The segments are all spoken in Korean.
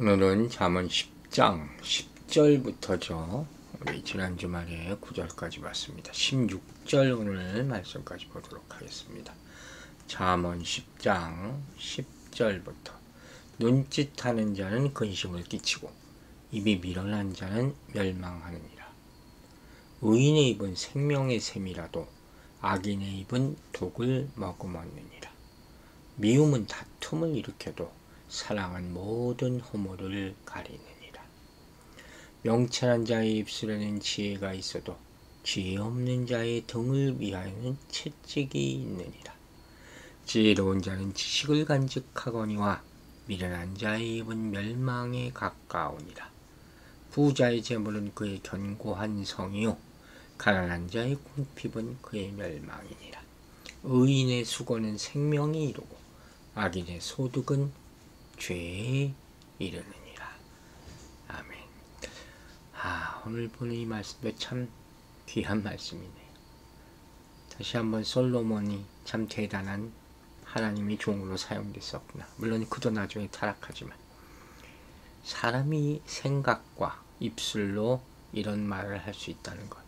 오늘은 잠언 10장 10절부터죠. 우리 지난 주말에 9절까지 봤습니다. 16절 오늘 말씀까지 보도록 하겠습니다. 잠언 10장 10절부터 눈짓하는 자는 근심을 끼치고 입이 미련한 자는 멸망하느니라. 의인의 입은 생명의 샘이라도 악인의 입은 독을 머금었느니라. 미움은 다툼을 일으켜도 사랑은 모든 허물을 가리느니라. 명철한 자의 입술에는 지혜가 있어도 지혜 없는 자의 등을 위하여는 채찍이 있느니라. 지혜로운 자는 지식을 간직하거니와 미련한 자의 입은 멸망에 가까우니라. 부자의 재물은 그의 견고한 성이요 가난한 자의 궁핍은 그의 멸망이니라. 의인의 수고는 생명이 이루고 악인의 소득은 죄에 이르느니라. 아멘. 오늘 보는 이 말씀도 참 귀한 말씀이네요. 다시 한번 솔로몬이 참 대단한 하나님의 종으로 사용됐었구나. 물론 그도 나중에 타락하지만 사람이 생각과 입술로 이런 말을 할 수 있다는 것,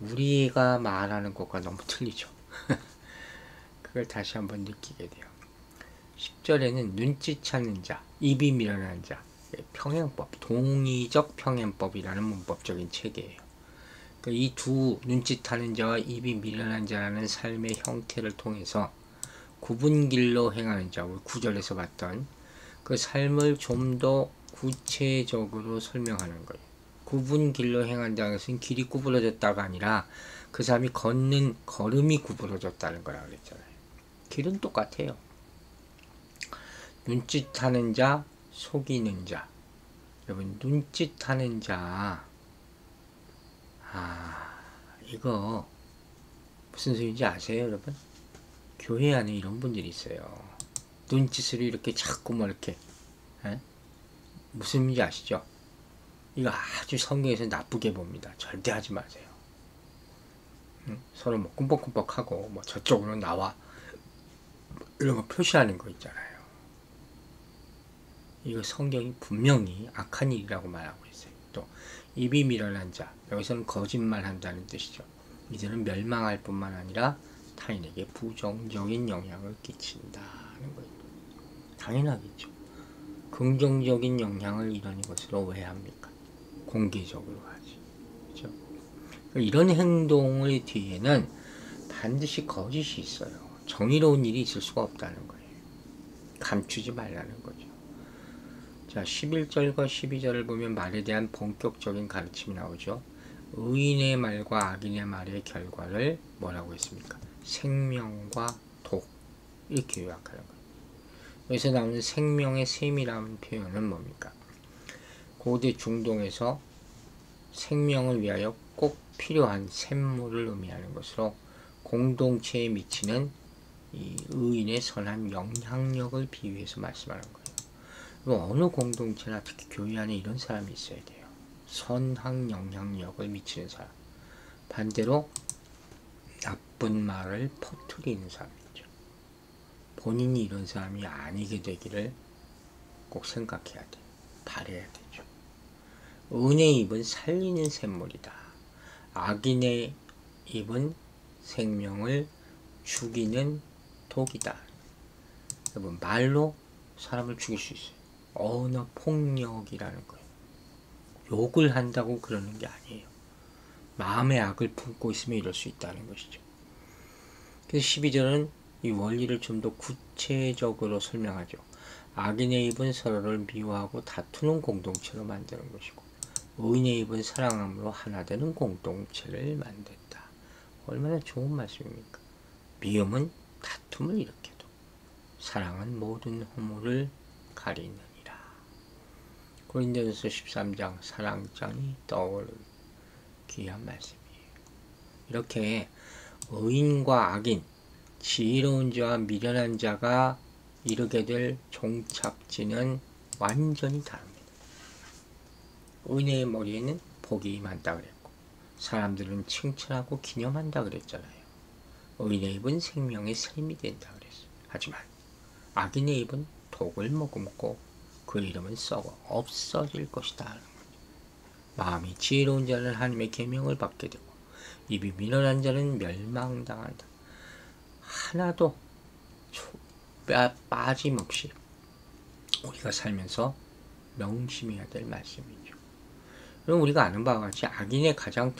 우리가 말하는 것과 너무 틀리죠. 그걸 다시 한번 느끼게 돼요. 10절에는 눈치채는 자, 입이 미련한 자, 평행법, 동의적 평행법이라는 문법적인 체계예요. 이 두 눈치채는 자와 입이 미련한 자라는 삶의 형태를 통해서 구분길로 행하는 자, 우리 9절에서 봤던 그 삶을 좀 더 구체적으로 설명하는 거예요. 구분길로 행한다는 것은 길이 구부러졌다가 아니라 그 사람이 걷는 걸음이 구부러졌다는 거라 그랬잖아요. 길은 똑같아요. 눈짓하는 자, 속이는 자. 여러분, 눈짓하는 자, 이거 무슨 소리인지 아세요, 여러분? 교회 안에 이런 분들이 있어요. 눈짓으로 이렇게 자꾸 뭐 이렇게, 무슨 의미인지 아시죠? 이거 아주 성경에서 나쁘게 봅니다. 절대 하지 마세요. 서로 뭐 꿈뻑꿈뻑하고 뭐 저쪽으로 나와 이런 거 표시하는 거 있잖아요. 이거 성경이 분명히 악한 일이라고 말하고 있어요. 또 입이 미련한 자, 여기서는 거짓말한다는 뜻이죠. 이들은 멸망할 뿐만 아니라 타인에게 부정적인 영향을 끼친다는 거예요. 당연하겠죠. 긍정적인 영향을 이런 것으로 왜 합니까? 공개적으로 하지. 그렇죠? 이런 행동의 뒤에는 반드시 거짓이 있어요. 정의로운 일이 있을 수가 없다는 거예요. 감추지 말라는 거죠. 자, 11절과 12절을 보면 말에 대한 본격적인 가르침이 나오죠. 의인의 말과 악인의 말의 결과를 뭐라고 했습니까? 생명과 독, 이렇게 요약하는 거예요. 여기서 나오는 생명의 샘이라는 표현은 뭡니까? 고대 중동에서 생명을 위하여 꼭 필요한 샘물을 의미하는 것으로 공동체에 미치는 이 의인의 선한 영향력을 비유해서 말씀하는 거예요. 어느 공동체나 특히 교회 안에 이런 사람이 있어야 돼요. 선한 영향력을 미치는 사람. 반대로 나쁜 말을 퍼뜨리는 사람이죠. 본인이 이런 사람이 아니게 되기를 꼭 생각해야 돼. 바라야 되죠. 의인의 입은 살리는 샘물이다. 악인의 입은 생명을 죽이는 독이다. 여러분, 말로 사람을 죽일 수 있어요. 언어 폭력이라는 거예요. 욕을 한다고 그러는 게 아니에요. 마음의 악을 품고 있으면 이럴 수 있다는 것이죠. 그래서 12절은 이 원리를 좀 더 구체적으로 설명하죠. 악인의 입은 서로를 미워하고 다투는 공동체로 만드는 것이고 의인의 입은 사랑함으로 하나 되는 공동체를 만든다. 얼마나 좋은 말씀입니까? 미움은 다툼을 일으켜도 사랑은 모든 허물을 가리느니라. 고린도전서 13장 사랑장이 떠오르는 귀한 말씀이에요. 이렇게 의인과 악인, 지혜로운 자와 미련한 자가 이르게 될 종착지는 완전히 다릅니다. 의인의 머리에는 복이 많다 그랬고 사람들은 칭찬하고 기념한다 그랬잖아요. 의인의 입은 생명의 샘이 된다 그랬어요. 하지만 악인의 입은 독을 머금고 그 이름은 썩어 없어질 것이다. 마음이 지혜로운 자는 하나님의 계명을 받게 되고 입이 미련한 자는 멸망당한다. 하나도 빠짐없이 우리가 살면서 명심해야 될 말씀이죠. 그럼 우리가 아는 바와 같이 악인의 가장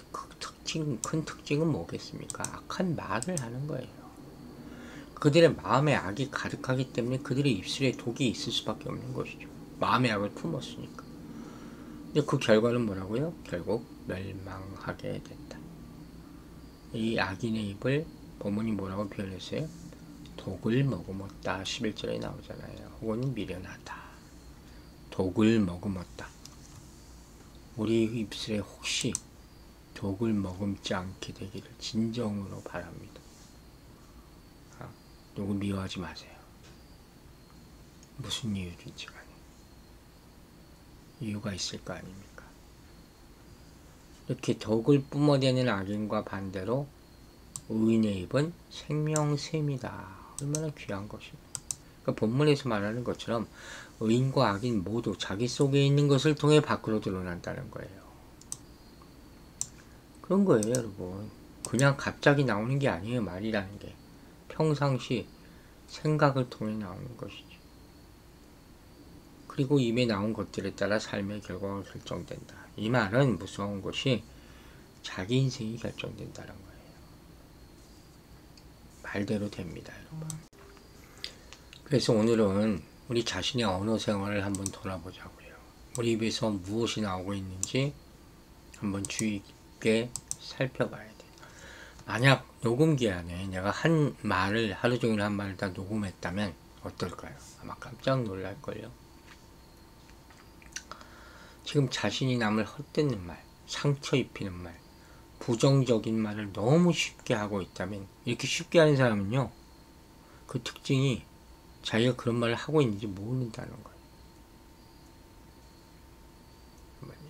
큰 특징은 뭐겠습니까? 악한 말을 하는 거예요. 그들의 마음에 악이 가득하기 때문에 그들의 입술에 독이 있을 수밖에 없는 것이죠. 마음의 악을 품었으니까. 근데 그 결과는 뭐라고요? 결국 멸망하게 된다. 이 악인의 입을 본문이 뭐라고 표현했어요? 독을 머금었다. 11절에 나오잖아요. 혹은 미련하다. 독을 머금었다. 우리 입술에 혹시 독을 머금지 않게 되기를 진정으로 바랍니다. 누구 미워하지 마세요. 무슨 이유든지 간에 이유가 있을 거 아닙니까? 이렇게 독을 뿜어대는 악인과 반대로 의인의 입은 생명샘이다. 얼마나 귀한 것입니다. 그러니까 본문에서 말하는 것처럼 의인과 악인 모두 자기 속에 있는 것을 통해 밖으로 드러난다는 거예요. 그런 거예요, 여러분. 그냥 갑자기 나오는 게 아니에요, 말이라는 게. 평상시 생각을 통해 나오는 것이죠. 그리고 입에 나온 것들에 따라 삶의 결과가 결정된다. 이 말은 무서운 것이 자기 인생이 결정된다는 거예요. 말대로 됩니다, 여러분. 그래서 오늘은 우리 자신의 언어 생활을 한번 돌아보자고요. 우리 입에서 무엇이 나오고 있는지 한번 주의 깊게 살펴봐야 돼요. 만약 녹음기 안에 내가 한 말을 하루 종일 한 말을 다 녹음했다면 어떨까요? 아마 깜짝 놀랄걸요. 지금 자신이 남을 헛되는 말, 상처 입히는 말, 부정적인 말을 너무 쉽게 하고 있다면, 이렇게 쉽게 하는 사람은요, 그 특징이 자기가 그런 말을 하고 있는지 모른다는 거예요.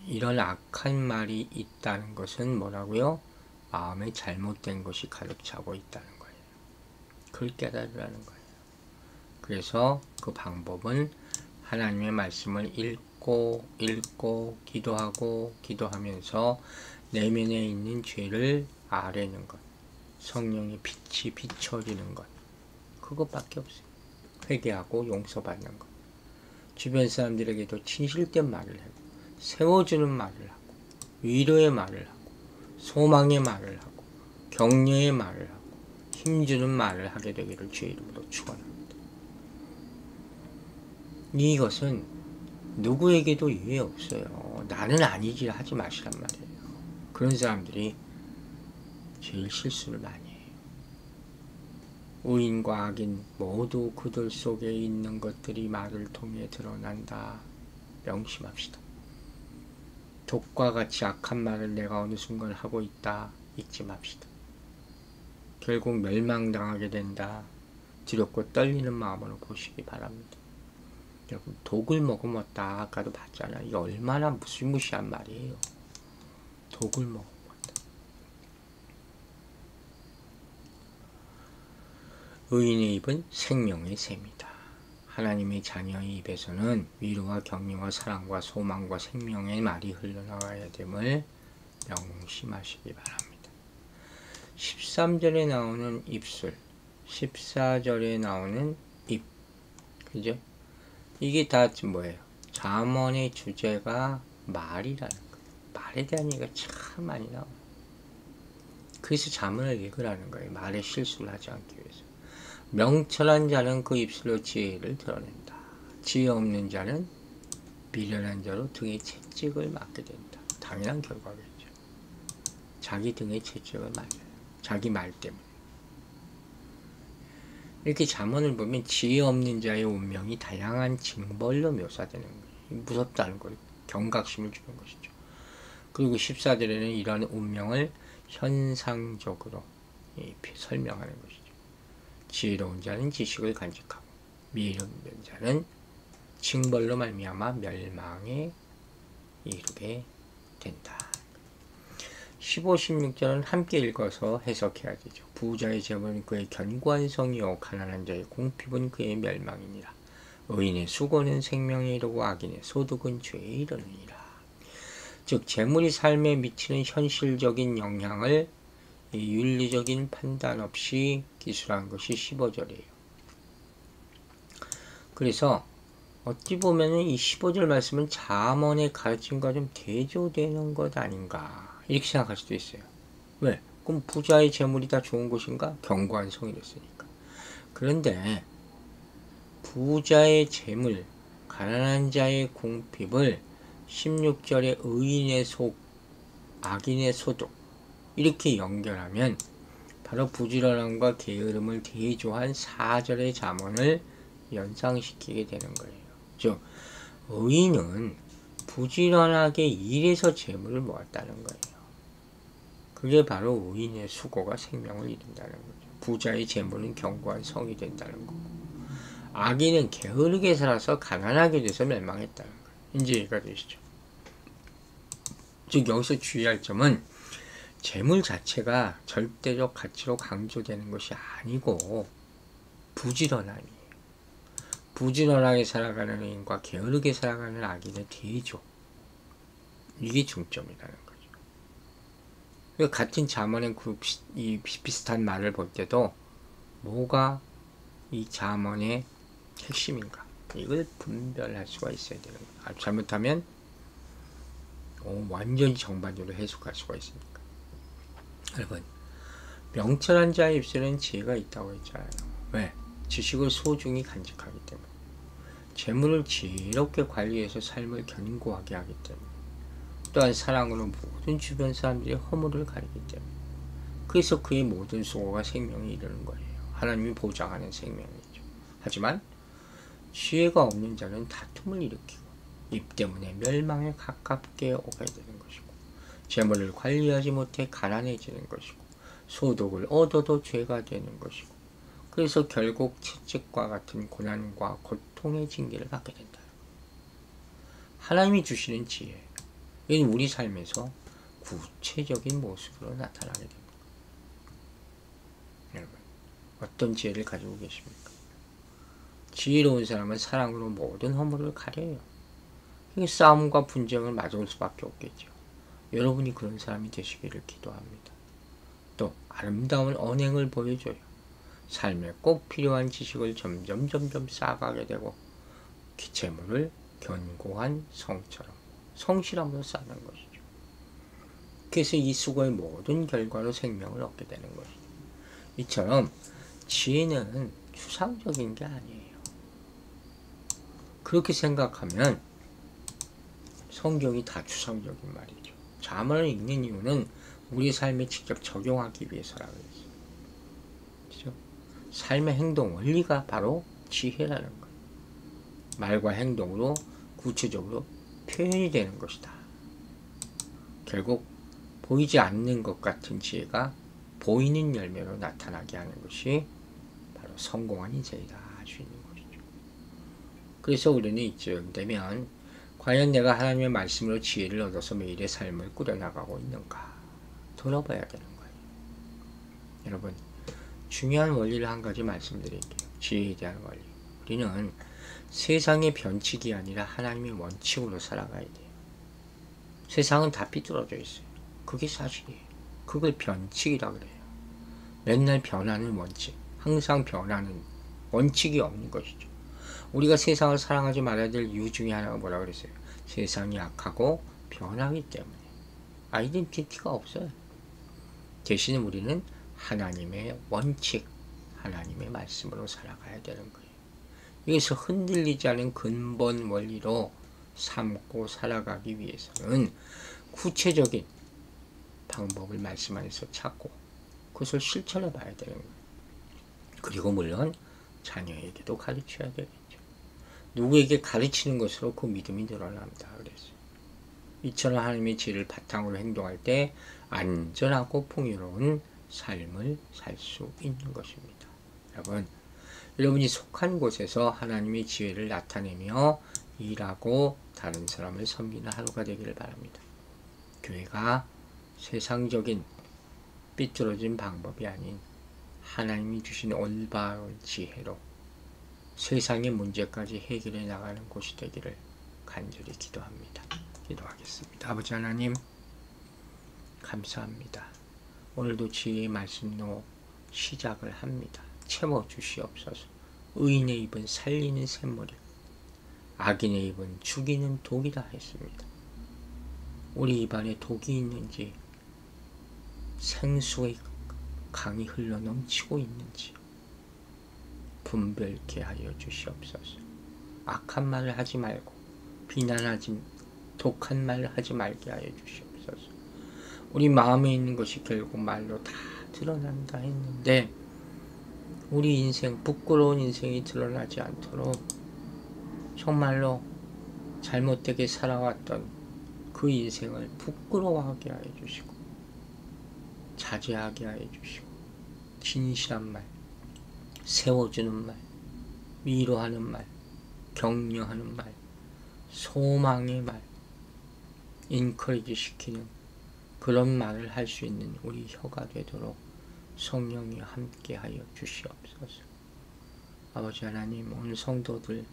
이런 악한 말이 있다는 것은 뭐라고요? 마음에 잘못된 것이 가득 차고 있다는 거예요. 그걸 깨달으라는 거예요. 그래서 그 방법은 하나님의 말씀을 읽고 기도하면서 내면에 있는 죄를 아뢰는 것, 성령의 빛이 비춰지는 것, 그것밖에 없어요. 회개하고 용서받는 것, 주변 사람들에게도 진실된 말을 하고 세워주는 말을 하고 위로의 말을 하고 소망의 말을 하고 격려의 말을 하고 힘주는 말을 하게 되기를 주의 이름으로 축원합니다. 이것은 누구에게도 유해 없어요. 나는 아니지 하지 마시란 말이에요. 그런 사람들이 제일 실수를 많이 해요. 의인과 악인 모두 그들 속에 있는 것들이 말을 통해 드러난다. 명심합시다. 독과 같이 악한 말을 내가 어느 순간 하고 있다. 잊지 맙시다. 결국 멸망당하게 된다. 두렵고 떨리는 마음으로 보시기 바랍니다. 여러분, 독을 머금었다. 아까도 봤잖아. 이게 얼마나 무시무시한 말이에요. 독을 머금었다. 의인의 입은 생명의 샘이다. 하나님의 자녀의 입에서는 위로와 격려와 사랑과 소망과 생명의 말이 흘러나가야 됨을 명심하시기 바랍니다. 13절에 나오는 입술, 14절에 나오는 입, 그죠? 이게 다 뭐예요? 잠언의 주제가 말이라는 거예요. 말에 대한 얘기가 참 많이 나와요. 그래서 잠언을 읽으라는 거예요. 말에 실수를 하지 않기 위해서. 명철한 자는 그 입술로 지혜를 드러낸다. 지혜 없는 자는 미련한 자로 등에 채찍을 맞게 된다. 당연한 결과겠죠. 자기 등에 채찍을 맞아요. 자기 말 때문에. 이렇게 잠언을 보면 지혜 없는 자의 운명이 다양한 징벌로 묘사되는 거예요. 무섭다는 걸 경각심을 주는 것이죠. 그리고 14절에는 이러한 운명을 현상적으로 설명하는 것이죠. 지혜로운 자는 지식을 간직하고 미련된 자는 징벌로 말미암아 멸망에 이르게 된다. 15, 16절은 함께 읽어서 해석해야 되죠. 부자의 재물은 그의 견고한 성이요 가난한 자의 공핍은 그의 멸망이니라. 의인의 수고는 생명에 이르고 악인의 소득은 죄에 이르느니라. 즉 재물이 삶에 미치는 현실적인 영향을 윤리적인 판단 없이 기술한 것이 15절이에요. 그래서 어찌 보면은 이 15절 말씀은 잠언의 가르침과 좀 대조되는 것 아닌가 이렇게 생각할 수도 있어요. 왜? 그럼 부자의 재물이 다 좋은 것인가? 견고한 성이랬으니까. 그런데 부자의 재물, 가난한 자의 궁핍을 16절에 의인의 속, 악인의 소득 이렇게 연결하면 바로 부지런함과 게으름을 대조한 4절의 잠언을 연상시키게 되는 거예요. 즉 의인은 부지런하게 일해서 재물을 모았다는 거예요. 그게 바로 의인의 수고가 생명을 이룬다는 거죠. 부자의 재물은 견고한 성이 된다는 거고, 악인은 게으르게 살아서 가난하게 돼서 멸망했다는 거예요. 이제 이해가 되시죠? 즉 여기서 주의할 점은 재물 자체가 절대적 가치로 강조되는 것이 아니고 부지런함이에요. 부지런하게 살아가는 의인과 게으르게 살아가는 악인의 대조, 이게 중점이라는 거죠. 같은 잠언의 이 비슷한 말을 볼 때도 뭐가 이 잠언의 핵심인가, 이걸 분별할 수가 있어야 되는 거예요. 잘못하면 완전히 정반대로 해석할 수가 있으니까. 여러분, 명철한 자의 입술에는 지혜가 있다고 했잖아요. 왜? 지식을 소중히 간직하기 때문에, 재물을 지혜롭게 관리해서 삶을 견고하게 하기 때문에, 또한 사랑으로 모든 주변 사람들의 허물을 가리기 때문에, 그래서 그의 모든 수고가 생명에 이르는 거예요. 하나님이 보장하는 생명이죠. 하지만 지혜가 없는 자는 다툼을 일으키고 입 때문에 멸망에 가깝게 오게 되는 것이고, 재물을 관리하지 못해 가난해지는 것이고, 소득을 얻어도 죄가 되는 것이고, 그래서 결국 채찍과 같은 고난과 고통의 징계를 받게 된다. 하나님이 주시는 지혜, 이건 우리 삶에서 구체적인 모습으로 나타나게 됩니다. 여러분, 어떤 지혜를 가지고 계십니까? 지혜로운 사람은 사랑으로 모든 허물을 가려요. 싸움과 분쟁을 맞을 수밖에 없겠죠. 여러분이 그런 사람이 되시기를 기도합니다. 또 아름다운 언행을 보여줘요. 삶에 꼭 필요한 지식을 점점 쌓아가게 되고, 재물을 견고한 성처럼 성실함으로 쌓는 것이죠. 그래서 이 수고의 모든 결과로 생명을 얻게 되는 것이죠. 이처럼 지혜는 추상적인 게 아니에요. 그렇게 생각하면 성경이 다 추상적인 말이죠. 잠언을 읽는 이유는 우리 삶에 직접 적용하기 위해서라고 했어요. 그렇죠? 삶의 행동 원리가 바로 지혜라는 거예요. 말과 행동으로 구체적으로 표현이 되는 것이다. 결국 보이지 않는 것 같은 지혜가 보이는 열매로 나타나게 하는 것이 바로 성공한 인생이다 할 수 있는 것이죠. 그래서 우리는 이쯤 되면 과연 내가 하나님의 말씀으로 지혜를 얻어서 매일의 삶을 꾸려나가고 있는가 돌아봐야 되는 거예요. 여러분, 중요한 원리를 한 가지 말씀드릴게요. 지혜에 대한 원리. 우리는 세상의 변칙이 아니라 하나님의 원칙으로 살아가야 돼요. 세상은 다 삐뚤어져 있어요. 그게 사실이에요. 그걸 변칙이라 그래요. 맨날 변하는 원칙, 항상 변하는 원칙이 없는 것이죠. 우리가 세상을 사랑하지 말아야 될 이유 중에 하나가 뭐라 그랬어요? 세상이 악하고 변하기 때문에. 아이덴티티가 없어요. 대신 우리는 하나님의 원칙, 하나님의 말씀으로 살아가야 되는 거예요. 여기서 흔들리지 않은 근본 원리로 삼고 살아가기 위해서는 구체적인 방법을 말씀 안에서 찾고 그것을 실천해 봐야 되는 거예요. 그리고 물론 자녀에게도 가르쳐야 되겠죠. 누구에게 가르치는 것으로 그 믿음이 늘어납니다. 그래서 이처럼 하나님의 지혜를 바탕으로 행동할 때 안전하고 풍요로운 삶을 살 수 있는 것입니다. 여러분이 속한 곳에서 하나님의 지혜를 나타내며 일하고 다른 사람을 섬기는 하루가 되기를 바랍니다. 교회가 세상적인 삐뚤어진 방법이 아닌 하나님이 주신 올바른 지혜로 세상의 문제까지 해결해 나가는 곳이 되기를 간절히 기도합니다. 기도하겠습니다. 아버지 하나님 감사합니다. 오늘도 지혜의 말씀으로 시작을 합니다. 채워주시옵소서. 의인의 입은 살리는 샘물이, 악인의 입은 죽이는 독이다 했습니다. 우리 입안에 독이 있는지, 생수의 강이 흘러 넘치고 있는지 분별케 하여 주시옵소서. 악한 말을 하지 말고 비난하지, 독한 말을 하지 말게 하여 주시옵소서. 우리 마음에 있는 것이 결국 말로 다 드러난다 했는데 우리 인생, 부끄러운 인생이 드러나지 않도록 정말로 잘못되게 살아왔던 그 인생을 부끄러워하게 하여 주시고 자제하게 하여 주시고 진실한 말, 세워주는 말, 위로하는 말, 격려하는 말, 소망의 말, 인커리지 시키는 그런 말을 할 수 있는 우리 혀가 되도록 성령이 함께 하여 주시옵소서. 아버지 하나님, 오늘 성도들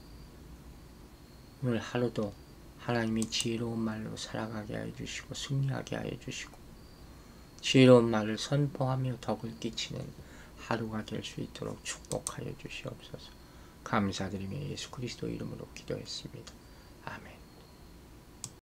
오늘 하루도 하나님이 지혜로운 말로 살아가게 하여 주시고 승리하게 하여 주시고 지혜로운 말을 선포하며 덕을 끼치는 하루가 될 수 있도록 축복하여 주시옵소서. 감사드리며 예수 그리스도 이름으로 기도했습니다. 아멘.